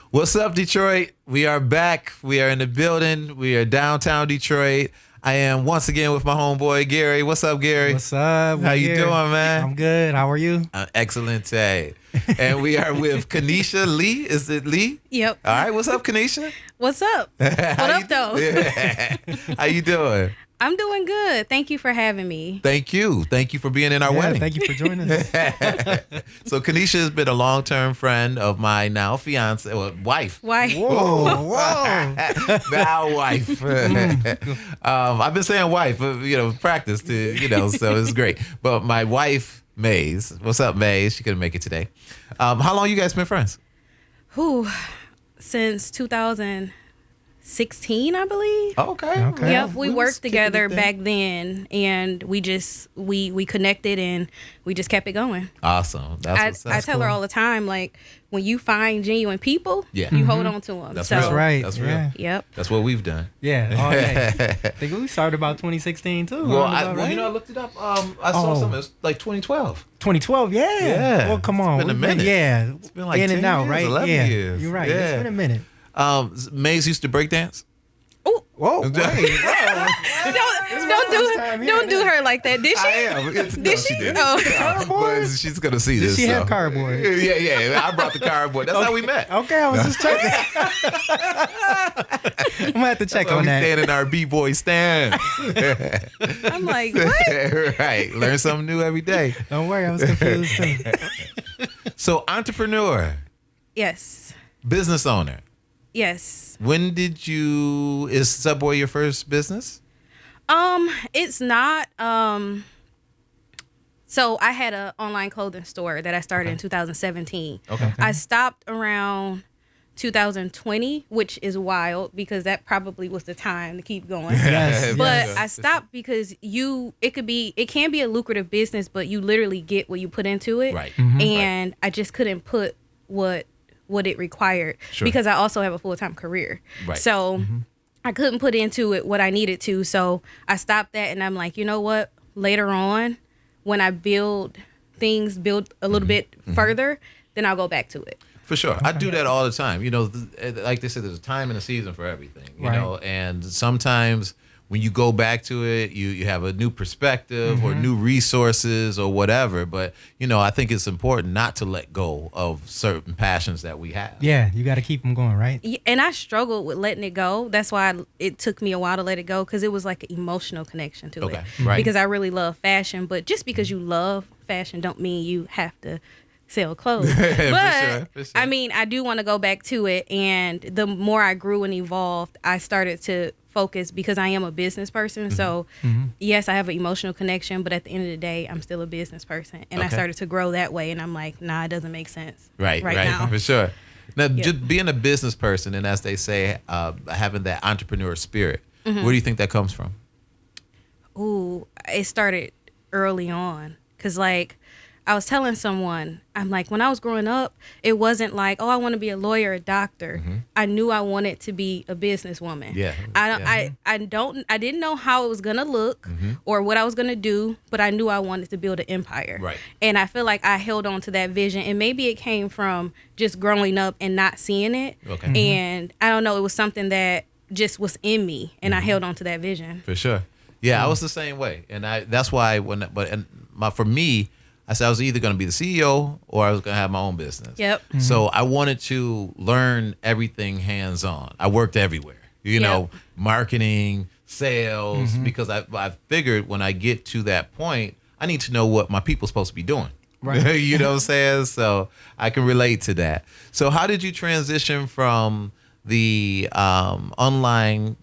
What's up, Detroit? We are back. We are in the building. We are downtown Detroit. I am once again with my homeboy, Gary. What's up, Gary? What's up? How you doing, man? I'm good. How are you? Excellent. And we are with Kenisha Lee. Is it Lee? Yep. All right. What's up, Kenisha? What's up? What up, though? Yeah. How you doing? I'm doing good. Thank you for having me. Thank you. Thank you for being in our wedding. Thank you for joining us. So Kenisha has been a long-term friend of my now fiance, wife. Why? Whoa. Now wife. I've been saying wife, practice to, so it's great. But my wife, Maze. What's up, Maze? She couldn't make it today. How long you guys been friends? Since 2016, I believe. Okay. Yep, we worked together back then, and we connected, and we just kept it going. Awesome. That's I tell her all the time, like, when you find genuine people, Yeah. you hold on to them. That's That's real. right. That's real. Yeah. Yep. That's what we've done. Yeah. Oh, yeah. I think we started about 2016 too. Well, right? I looked it up. I saw something. It was like 2012. 2012. Yeah. Yeah. Well, come on. It's been a minute. Yeah. It's been like in 10 and out, years, right? 11 yeah. years. You're right. Yeah. It's been a minute. Maze used to break dance. Whoa. Wait. Whoa. Don't do her like that. Did she? I am. Did she? didn't. Oh. Cardboard? But she's gonna see Did this. she have so. cardboard? Yeah. I brought the cardboard. That's how we met. Okay, I was just checking. I'm gonna have to check on We that. stand in our b-boy stand. I'm like, what? Right. Learn something new every day. Don't worry, I was confused too. So, entrepreneur, Yes. business owner. Yes. When is Subway your first business? It's not. So I had an online clothing store that I started in 2017. Okay. I stopped around 2020, which is wild because that probably was the time to keep going. Yes. But yes. I stopped because it can be a lucrative business, but you literally get what you put into it. Right. And I just couldn't put what it required because I also have a full-time career. Right. So I couldn't put into it what I needed to. So I stopped that, and I'm like, you know what? Later on, when I build a little bit further, then I'll go back to it. For sure. I do that all the time. Like they said, there's a time and a season for everything, you know, and sometimes when you go back to it, you have a new perspective or new resources or whatever. But, I think it's important not to let go of certain passions that we have. Yeah, you got to keep them going, right? Yeah, and I struggled with letting it go. That's why it took me a while to let it go, because it was like an emotional connection to it. Right. Because I really love fashion. But just because you love fashion don't mean you have to sell clothes. But for sure. I mean, I do want to go back to it. And the more I grew and evolved, I started to focus, because I am a business person. So yes, I have an emotional connection, but at the end of the day, I'm still a business person. And I started to grow that way. And I'm like, nah, it doesn't make sense Right now. For sure. Now, just being a business person, and as they say, having that entrepreneur spirit, where do you think that comes from? Ooh, it started early on. Because, like, I was telling someone, I'm like, when I was growing up, it wasn't like, oh, I want to be a lawyer or a doctor. I knew I wanted to be a businesswoman. Yeah. I didn't know how it was going to look or what I was going to do, but I knew I wanted to build an empire. Right. And I feel like I held on to that vision, and maybe it came from just growing up and not seeing it. Okay. And I don't know, it was something that just was in me, and I held on to that vision. For sure. Yeah, I was the same way. And that's why for me, I said I was either going to be the CEO or I was going to have my own business. Yep. So I wanted to learn everything hands-on. I worked everywhere, marketing, sales, because I figured when I get to that point, I need to know what my people's supposed to be doing. Right. You know what I'm saying? So I can relate to that. So how did you transition from the online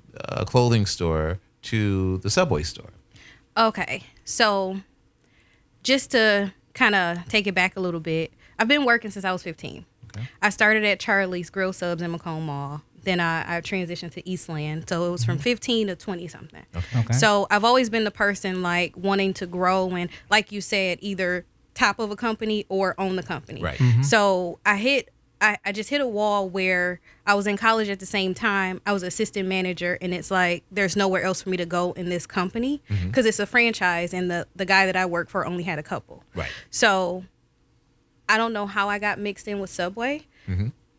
clothing store to the Subway store? Okay, so just to kind of take it back a little bit, I've been working since I was 15. Okay. I started at Charlie's Grill Subs in Macomb Mall. Then I transitioned to Eastland. So it was from 15 to 20 something. Okay. So I've always been the person like wanting to grow and, like you said, either top of a company or own the company. Right. So I just hit a wall where I was in college at the same time. I was assistant manager, and it's like there's nowhere else for me to go in this company because it's a franchise, and the guy that I work for only had a couple. Right. So I don't know how I got mixed in with Subway,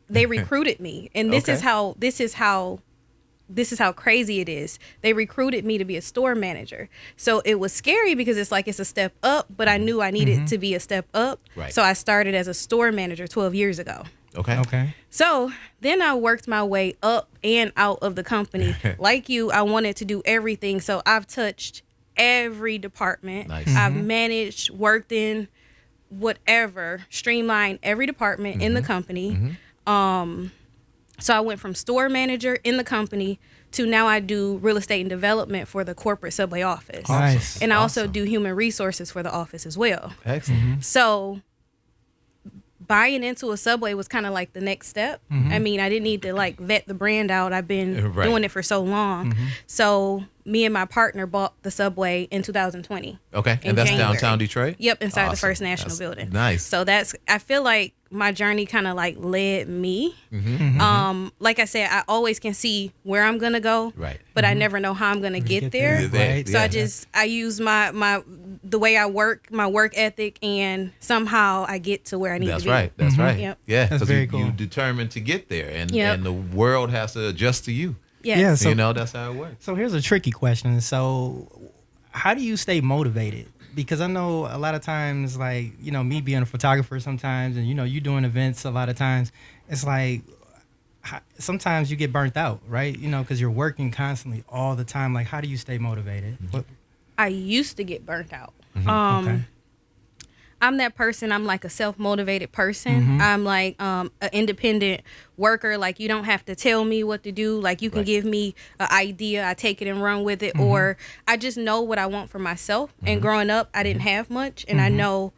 they recruited me, and this is how crazy it is. They recruited me to be a store manager. So it was scary because it's like it's a step up, but I knew I needed to be a step up. Right. So I started as a store manager 12 years ago. Okay. So then I worked my way up and out of the company. Like you, I wanted to do everything. So I've touched every department. Nice. I've managed, worked in whatever, streamlined every department in the company. So I went from store manager in the company to now I do real estate and development for the corporate Subway office. Nice. And I also do human resources for the office as well. Excellent. So buying into a Subway was kind of like the next step. I mean, I didn't need to like vet the brand out. I've been doing it for so long. So me and my partner bought the Subway in 2020. Okay. And that's January. downtown Detroit? Yep, inside the Awesome. First National That's Building. nice. So I feel like my journey kind of like led me. Like I said, I always can see where I'm gonna go, Right. but I never know how I'm gonna get there. Right. So I use the way I work, my work ethic, and somehow I get to where I need to be. That's right. Yep. Yeah, That's because very you cool. determined to get there, and Yep. the world has to adjust to you. Yes. Yeah, so- You know, that's how it works. So here's a tricky question. So how do you stay motivated? Because I know a lot of times, like, you know, me being a photographer sometimes, and, you know, you doing events a lot of times, it's like sometimes you get burnt out, right? You know, because you're working constantly all the time. Like, how do you stay motivated? I used to get burnt out. Okay. I'm that person. I'm like a self-motivated person. I'm like an independent worker. Like, you don't have to tell me what to do. Like, you can give me an idea. I take it and run with it. Or I just know what I want for myself. And growing up, I didn't have much. And I know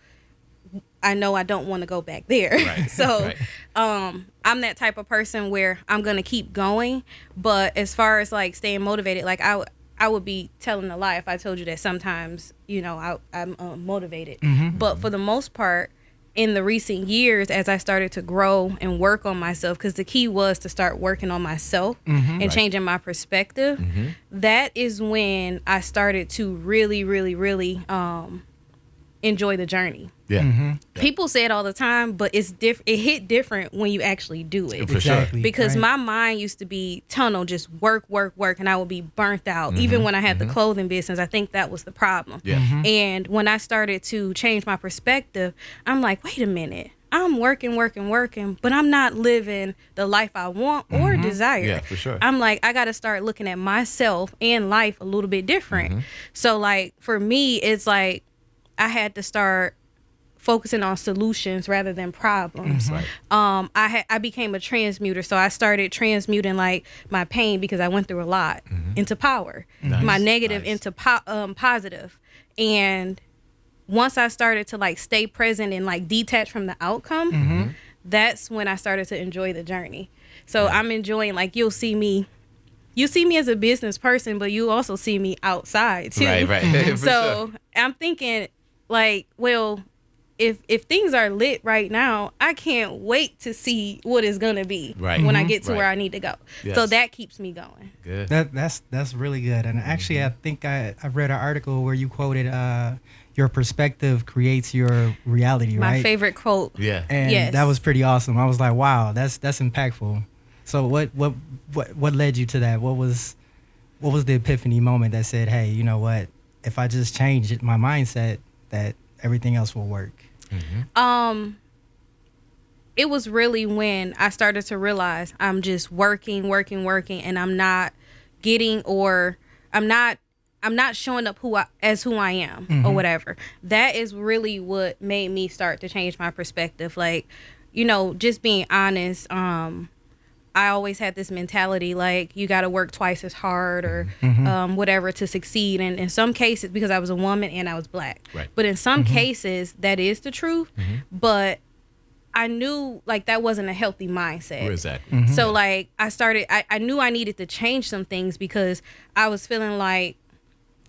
I don't want to go back there. Right. So I'm that type of person where I'm going to keep going. But as far as like staying motivated, like I would be telling a lie if I told you that sometimes, you know, I'm motivated. But for the most part, in the recent years, as I started to grow and work on myself, because the key was to start working on myself and changing my perspective, that is when I started to really, really, really enjoy the journey. Yeah. People say it all the time, but it's it hit different when you actually do it. For sure. Exactly. Because right. my mind used to be tunnel, just work, and I would be burnt out. Even when I had the clothing business, I think that was the problem. Yeah. And when I started to change my perspective, I'm like, wait a minute. I'm working, but I'm not living the life I want or desire. Yeah, for sure. I'm like, I got to start looking at myself and life a little bit different. So, like, for me, it's like I had to start focusing on solutions rather than problems. Right. I became a transmuter, so I started transmuting like my pain, because I went through a lot, into power, my negative into positive. And once I started to like stay present and like detach from the outcome, that's when I started to enjoy the journey. So I'm enjoying, like, you see me as a business person, but you also see me outside too. Right. For So sure. I'm thinking, like, well, if things are lit right now, I can't wait to see what it's gonna be when I get to where I need to go. Yes. So that keeps me going. Good. That's really good. And actually, I think I read an article where you quoted, your perspective creates your reality, right? My favorite quote. Yeah. And Yes. that was pretty awesome. I was like, wow, that's impactful. So what led you to that? What was the epiphany moment that said, hey, you know what? If I just change my mindset, that everything else will work. It was really when I started to realize I'm just working, and I'm not getting, or I'm not showing up as who I am or whatever. That is really what made me start to change my perspective. Like, you know, just being honest. I always had this mentality, like, you got to work twice as hard or whatever to succeed. And in some cases, because I was a woman and I was black, Right. but in some cases that is the truth. But I knew, like, that wasn't a healthy mindset. Exactly. So like I knew I needed to change some things, because I was feeling like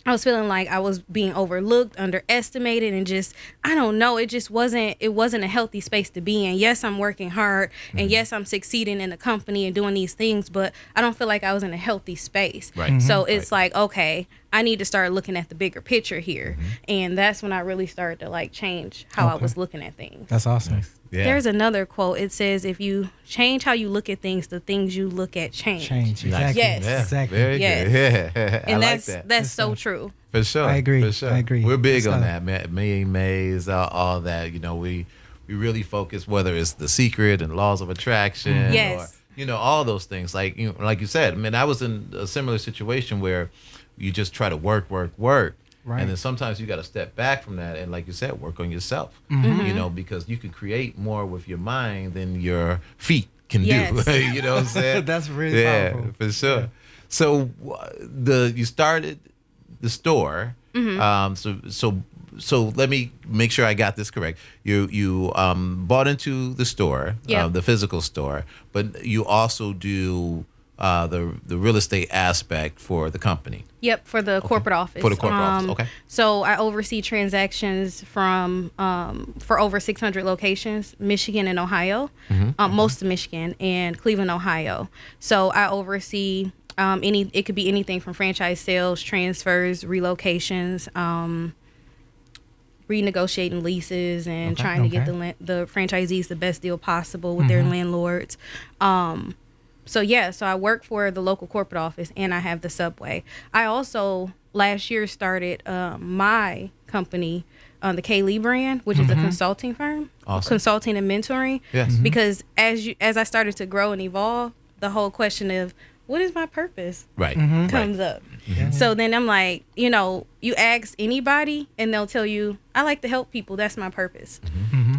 I was being overlooked, underestimated, and just, I don't know, it wasn't a healthy space to be in. Yes, I'm working hard, and yes, I'm succeeding in the company and doing these things, but I don't feel like I was in a healthy space. Right. So it's like, okay, I need to start looking at the bigger picture here. And that's when I really started to like change how I was looking at things. That's awesome. Yeah. There's another quote. It says, if you change how you look at things, the things you look at change. Exactly. Yes. Yeah, Exactly. very Yes. good. Yeah. And I like that. that's so true. For sure. I agree. For sure. I agree. We're big Good on stuff. that, man. Maze, all that. You know, we really focus, whether it's The Secret and Laws of Attraction, Yes. or all those things. Like you said. I mean, I was in a similar situation where you just try to work, Right. and then sometimes you got to step back from that and, like you said, work on yourself. Because you can create more with your mind than your feet can Yes. do. You know what I'm saying? That's really powerful. For sure. Yeah. So you started the store. So let me make sure I got this correct. You bought into the store, Yep. the physical store, but you also do the real estate aspect for the company. Yep, for the corporate office. For the corporate office, okay. So I oversee transactions from for over 600 locations, Michigan and Ohio, most of Michigan and Cleveland, Ohio. So I oversee it could be anything from franchise sales, transfers, relocations, renegotiating leases, and trying to get the franchisees the best deal possible with their landlords. So I work for the local corporate office, and I have the Subway. I also last year started my company, the Klee brand, which is a consulting firm, consulting and mentoring. Yes. Because as I started to grow and evolve, the whole question of what is my purpose Right. comes up. So then I'm like, you ask anybody and they'll tell you, I like to help people. That's my purpose.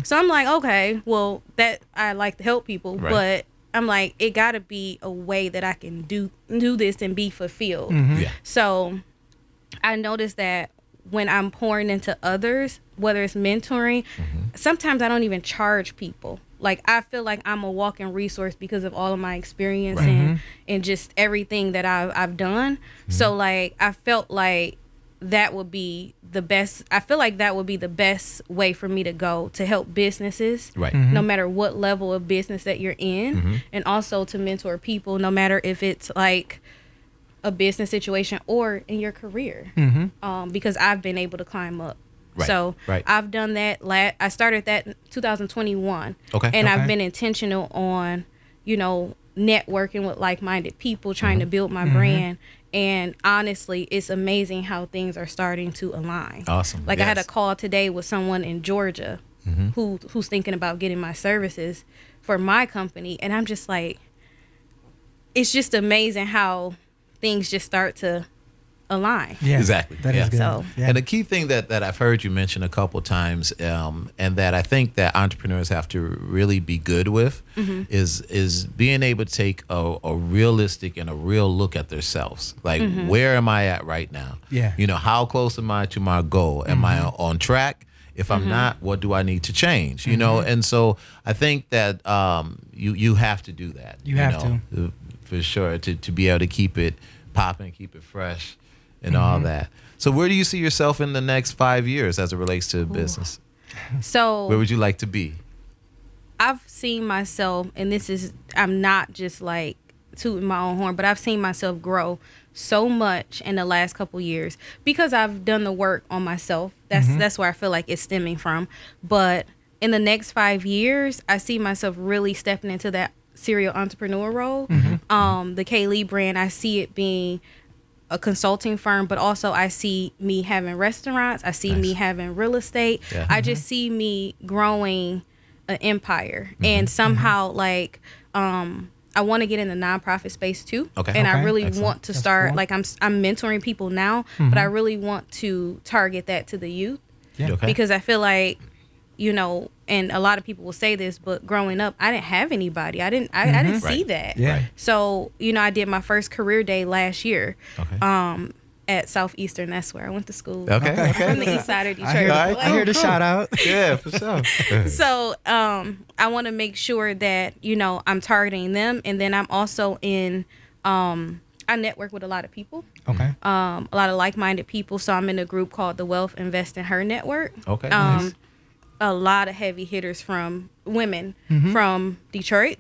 So I'm like, okay, well, that I like to help people, Right. but I'm like, it got to be a way that I can do this and be fulfilled. Yeah. So I noticed that when I'm pouring into others, whether it's mentoring, sometimes I don't even charge people. Like, I feel like I'm a walking resource because of all of my experience and just everything that I've done. So, like, I felt like that would be the best. I feel like that would be the best way for me to go to help businesses, Right. no matter what level of business that you're in, and also to mentor people, no matter if it's like a business situation or in your career, because I've been able to climb up. Right, So right. I've done that. I started that in 2021. Okay. And I've been intentional on, networking with like-minded people, trying to build my brand. And honestly, it's amazing how things are starting to align. Awesome. Like, I had a Yes. call today with someone in Georgia who's thinking about getting my services for my company. And I'm just like, it's just amazing how things just start to align. Yeah, Exactly. That is Yeah. good. So- Yeah. And the key thing that I've heard you mention a couple times, and that I think that entrepreneurs have to really be good with, is being able to take a realistic and a real look at themselves. Like, where am I at right now? Yeah. How close am I to my goal? Am I on track? If I'm not, what do I need to change? And so I think that you have to do that. You have to for sure to be able to keep it popping, keep it fresh, and all that. So where do you see yourself in the next 5 years as it relates to business? So Where would you like to be? I've seen myself, and I'm not just like tooting my own horn, but I've seen myself grow so much in the last couple years because I've done the work on myself. That's where I feel like it's stemming from. But in the next 5 years, I see myself really stepping into that serial entrepreneur role. The Klee brand, I see it being a consulting firm, but also I see me having restaurants. I see me having real estate. Yeah. I just see me growing an empire, and somehow like I want to get in the nonprofit space too. Okay. And I Okay. really Excellent. want to That's start cool. like I'm mentoring people now, but I really want to target that to the youth Yeah. Okay. because I feel like and a lot of people will say this, but growing up, I didn't have anybody. I didn't see Right. that. Yeah. Right. So, I did my first career day last year Okay. at Southeastern. That's where I went to school. Okay. Okay. Okay. From the east side of Detroit. I hear the shout out. Yeah, for sure. So I want to make sure that, I'm targeting them. And then I'm also I network with a lot of people, Okay. a lot of like-minded people. So I'm in a group called the Wealth Invest in Her Network. Okay. Nice. A lot of heavy hitters from women from Detroit.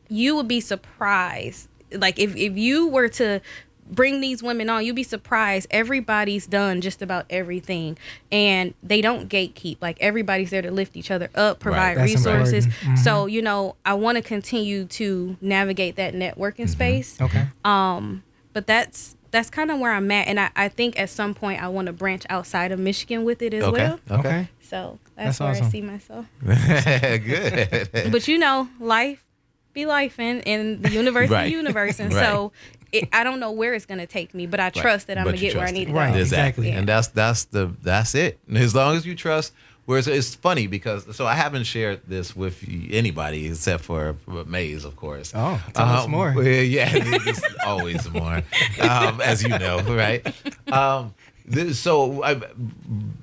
You would be surprised. Like if you were to bring these women on. You'd be surprised. Everybody's done just about everything, and they don't gatekeep. Like, everybody's there to lift each other up, provide resources. So, you know, I want to continue to navigate that networking space. Okay. But that's kind of where I'm at, and I think at some point I want to branch outside of Michigan with it as well. Okay. So that's where awesome. I see myself. Good. But you know, life be life, and the universe Right. the universe, and so I don't know where it's gonna take me, but I trust that I'm gonna get where I need to go. Right. Exactly. Yeah. And that's it. And as long as you trust. Whereas it's funny because I haven't shared this with anybody except for Maze, of course. Oh, tell us more. Yeah, there's always more, as you know, right? So I've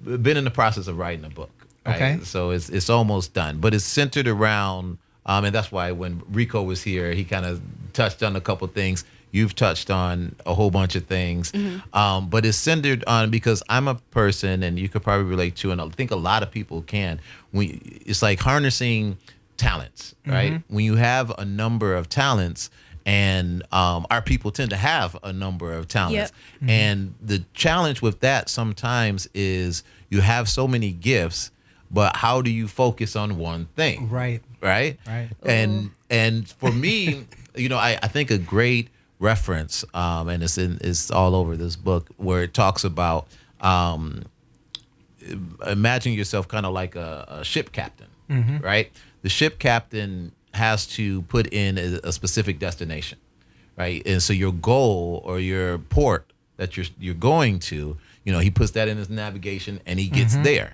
been in the process of writing a book. Right? Okay. So it's almost done, but it's centered around, and that's why when Rico was here, he kind of touched on a couple things. You've touched on a whole bunch of things, but it's centered on, because I'm a person, and you could probably relate to, and I think a lot of people can. It's like harnessing talents, right? When you have a number of talents, and our people tend to have a number of talents, and the challenge with that sometimes is you have so many gifts, but how do you focus on one thing? Right. And for me, you know, I think a great reference, and it's all over this book, where it talks about imagine yourself kind of like a ship captain, right? The ship captain has to put in a specific destination, right? And so your goal or your port that you're going to, you know, he puts that in his navigation, and he gets there.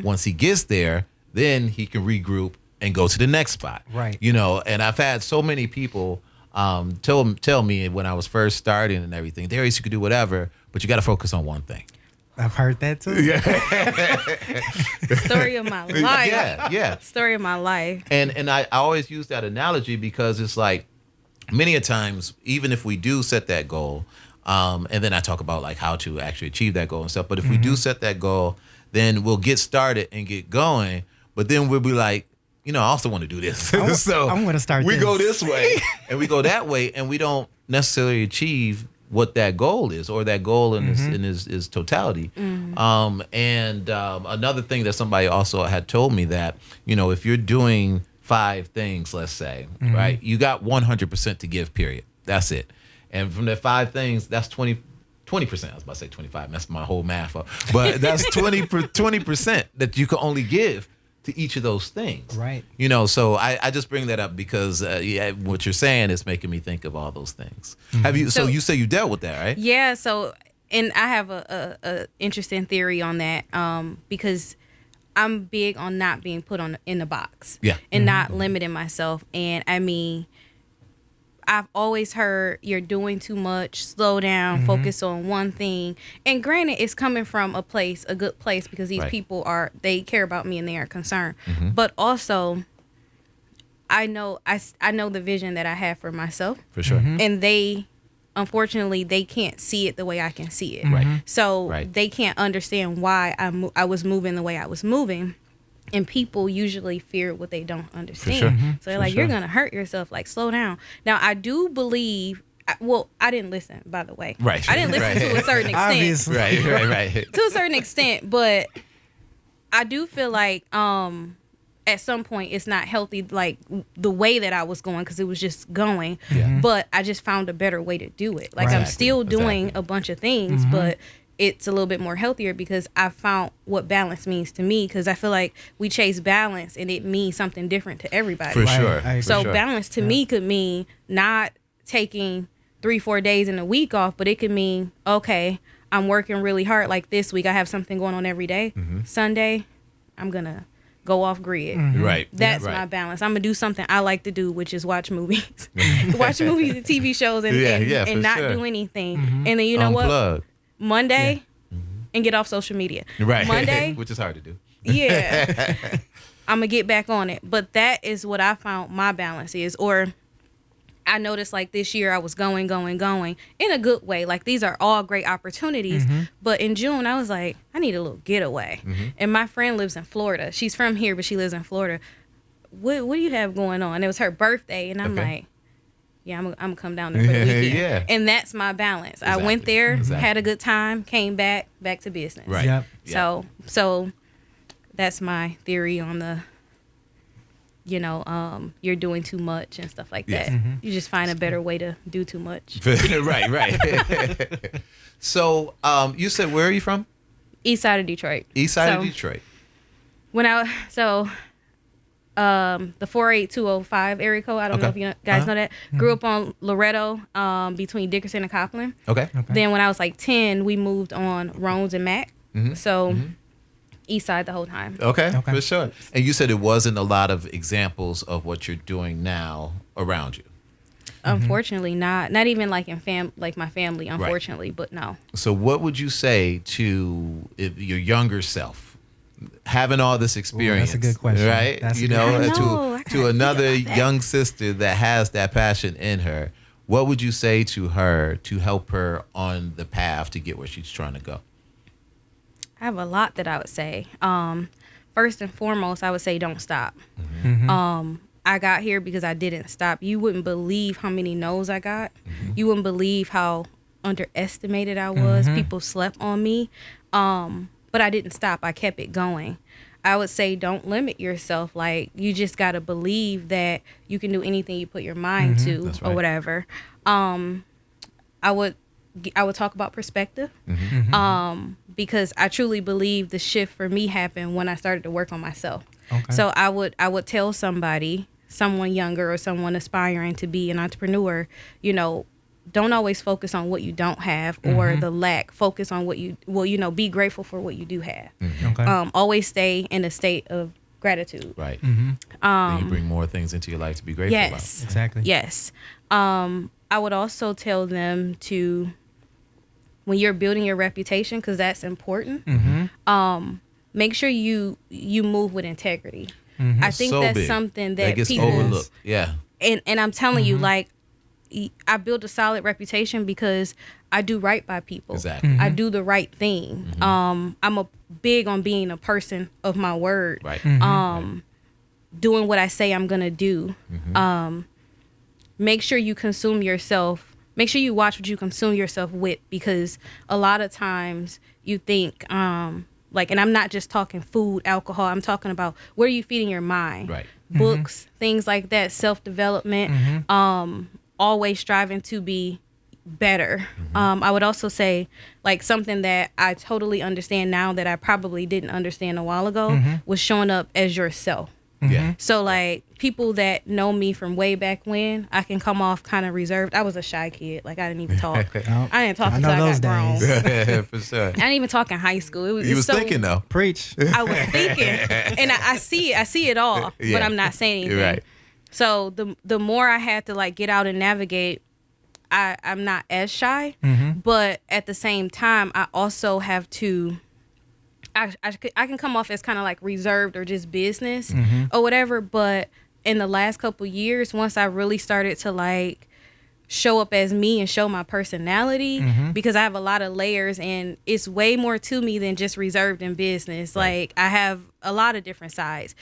Once he gets there, then he can regroup and go to the next spot, Right. You know, and I've had so many people tell me when I was first starting and everything, Darius, you could do whatever, but you got to focus on one thing. I've heard that too. Story of my life. Yeah. Story of my life. And I always use that analogy because it's like many a times, even if we do set that goal, and then I talk about like how to actually achieve that goal and stuff. But if we do set that goal, then we'll get started and get going. But then we'll be like, you know, I also want to do this. So I'm going to start we this. go this way and we go that way, and we don't necessarily achieve what that goal is, or that goal in his totality. Another thing that somebody also had told me, that, you know, if you're doing 5 things, let's say, right, you got 100% to give, period. That's it. And from the 5 things, that's 20%. I was about to say 25. That's my whole math up. But that's 20% that you can only give to each of those things. Right. You know, so I just bring that up because what you're saying is making me think of all those things. Have you? So you say you dealt with that, right? Yeah. So, and I have a interesting theory on that, because I'm big on not being put in the box. Yeah. And not limiting myself. And I mean, I've always heard you're doing too much, slow down, focus on one thing. And granted, it's coming from a good place, because these people they care about me and they are concerned. But also, I know the vision that I have for myself. For sure. And unfortunately, they can't see it the way I can see it. Right. So they can't understand why I was moving the way I was moving. And people usually fear what they don't understand. Sure. So they're like, you're going to hurt yourself. Like, slow down. Now, I do believe, I didn't listen, by the way. Right. I didn't listen to a certain extent. Obviously. Right. To a certain extent. But I do feel like at some point it's not healthy, like the way that I was going, because it was just going. Yeah. But I just found a better way to do it. Like, Right. I'm still doing a bunch of things, but it's a little bit more healthier, because I found what balance means to me, because I feel like we chase balance and it means something different to everybody. For sure. So balance to me could mean not taking 3-4 days in a week off, but it could mean, okay, I'm working really hard. Like this week, I have something going on every day. Sunday, I'm going to go off grid. Right. That's my balance. I'm going to do something I like to do, which is watch movies. Watch movies and TV shows and not do anything. And then you know what? Monday and get off social media. Right. Monday, which is hard to do. Yeah. I'm going to get back on it. But that is what I found my balance is. Or I noticed like this year I was going in a good way. Like, these are all great opportunities. But in June, I was like, I need a little getaway. And my friend lives in Florida. She's from here, but she lives in Florida. What do you have going on? It was her birthday. And I'm like, yeah, I'm gonna come down there for the weekend. Yeah. And that's my balance. I went there, had a good time, came back to business. Right. Yep. So that's my theory on the, you're doing too much and stuff like that. You just find a better way to do too much. Right. So you said, where are you from? East side of Detroit. East side of Detroit. The 48205 area code. I don't know if you guys know that. Grew up on Loretto, between Dickerson and Copeland. Okay. Then when I was like 10, we moved on Rones and Mack. So East side the whole time. Okay, for sure. And you said it wasn't a lot of examples of what you're doing now around you. Unfortunately, not even like in my family. Unfortunately, but no. So, what would you say to your younger self, having all this experience? That's a good question, right? That's To another young sister that has that passion in her. What would you say to her to help her on the path to get where she's trying to go? I have a lot that I would say. First and foremost, I would say don't stop. I got here because I didn't stop. You wouldn't believe how many no's I got. You wouldn't believe how underestimated I was. People slept on me. But I didn't stop. I kept it going. I would say don't limit yourself. Like, you just got to believe that you can do anything you put your mind to or whatever. I would talk about perspective. Because I truly believe the shift for me happened when I started to work on myself. So I would tell someone younger or someone aspiring to be an entrepreneur, don't always focus on what you don't have or the lack. Focus on what be grateful for what you do have. Always stay in a state of gratitude. Right. Then you bring more things into your life to be grateful about. Exactly. Yes. I would also tell them to, when you're building your reputation, because that's important, make sure you move with integrity. I think that's something that gets people overlooked. Yeah. And I'm telling you, like, I built a solid reputation because I do right by people. Exactly. I do the right thing. I'm big on being a person of my word. Right. Doing what I say I'm gonna do. Make sure you consume yourself. Make sure you watch what you consume yourself with, because a lot of times you think, and I'm not just talking food, alcohol. I'm talking about, where are you feeding your mind? Right. Books, things like that, self-development, always striving to be better. I would also say, like, something that I totally understand now that I probably didn't understand a while ago was showing up as yourself. Yeah. So, like, people that know me from way back when, I can come off kind of reserved. I was a shy kid. Like, I didn't even talk. I didn't talk until I got grown. Yeah, for sure. I didn't even talk in high school. You was thinking, though. Preach. I was thinking. And I see it all, but I'm not saying anything. Right. So the more I had to, like, get out and navigate, I'm not as shy. But at the same time, I also have to, I can come off as kind of like reserved or just business or whatever. But in the last couple years, once I really started to, like, show up as me and show my personality, because I have a lot of layers and it's way more to me than just reserved in business. Like, I have a lot of different sides.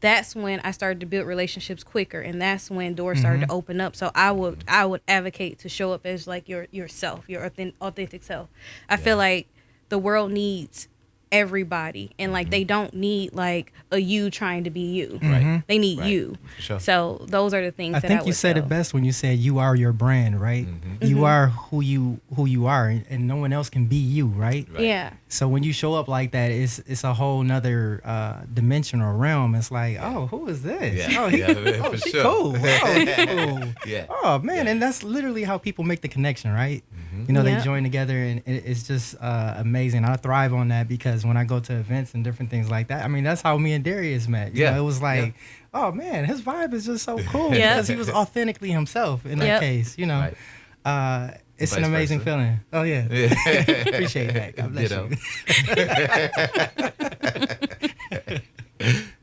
That's when I started to build relationships quicker, and that's when doors started to open up. So I would advocate to show up as, like, yourself, your authentic self. I feel like the world needs everybody, and, like, they don't need, like, a you trying to be you. They need you. Sure. So those are the things that I would you said tell. it best when you said you are your brand, right? You are who you are, and no one else can be you, right? Yeah. So when you show up like that, it's a whole nother dimension or realm. It's like, oh, who is this? Yeah. Oh, for she sure. cool. Oh, he cool. Yeah. Oh man, and that's literally how people make the connection, right? They Yep. join together, and it's just amazing. I thrive on that, because when I go to events and different things like that, I mean, that's how me and Darius met. You know, it was like, oh man, his vibe is just so cool because he was authentically himself in that case. You know, it's an amazing feeling. Oh yeah, appreciate that. God bless you.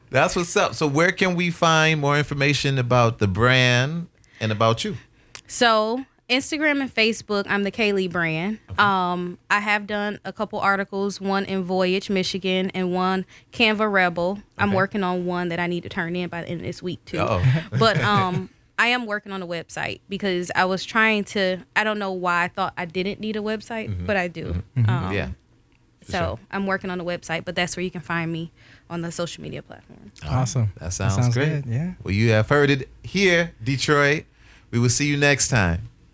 That's what's up. So where can we find more information about the brand and about you? So Instagram and Facebook, I'm the Klee brand. I have done a couple articles, one in Voyage, Michigan, and one Canva Rebel. I'm working on one that I need to turn in by the end of this week too. But I am working on a website because I was trying to. I don't know why I thought I didn't need a website, but I do. Yeah. So sure. I'm working on a website, but that's where you can find me on the social media platforms. Awesome. That sounds great. Good. Yeah. Well, you have heard it here, Detroit. We will see you next time.